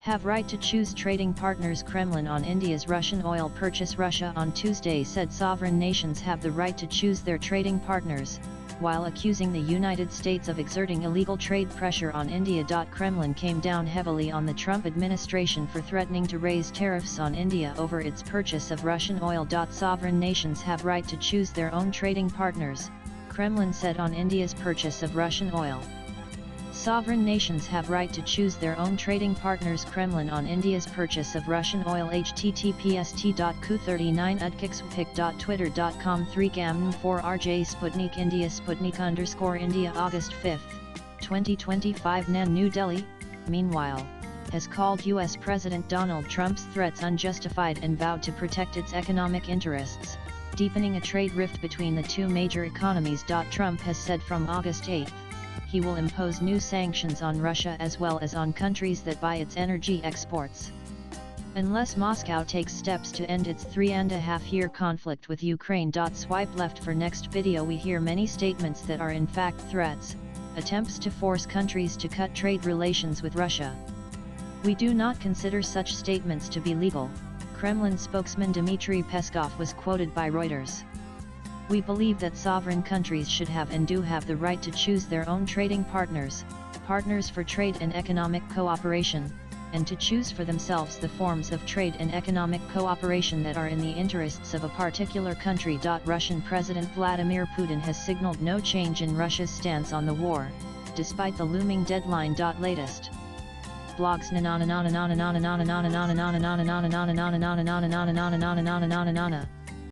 have right to choose trading partners. Kremlin on India's Russian oil purchase. Russia on Tuesday said sovereign nations have the right to choose their trading partners, while accusing the United States of exerting illegal trade pressure on India. Kremlin came down heavily on the Trump administration for threatening to raise tariffs on India over its purchase of Russian oil. Sovereign nations have right to choose their own trading partners, Kremlin said on India's purchase of Russian oil. Sovereign nations have right to choose their own trading partners. Kremlin on India's purchase of Russian oil. https://ku39@kixwpic.twitter.com 3gam4rj Sputnik India Sputnik_India August 5, 2025 Nan New Delhi, meanwhile, has called U.S. President Donald Trump's threats unjustified and vowed to protect its economic interests, deepening a trade rift between the two major economies. Trump has said from August 8, he will impose new sanctions on Russia as well as on countries that buy its energy exports, unless Moscow takes steps to end its 3.5-year conflict with Ukraine. Swipe left for next video. We hear many statements that are in fact threats, attempts to force countries to cut trade relations with Russia. We do not consider such statements to be legal, Kremlin spokesman Dmitry Peskov was quoted by Reuters. We believe that sovereign countries should have and do have the right to choose their own trading partners, partners for trade and economic cooperation, and to choose for themselves the forms of trade and economic cooperation that are in the interests of a particular country. Russian President Vladimir Putin has signaled no change in Russia's stance on the war, despite the looming deadline. Latest blogs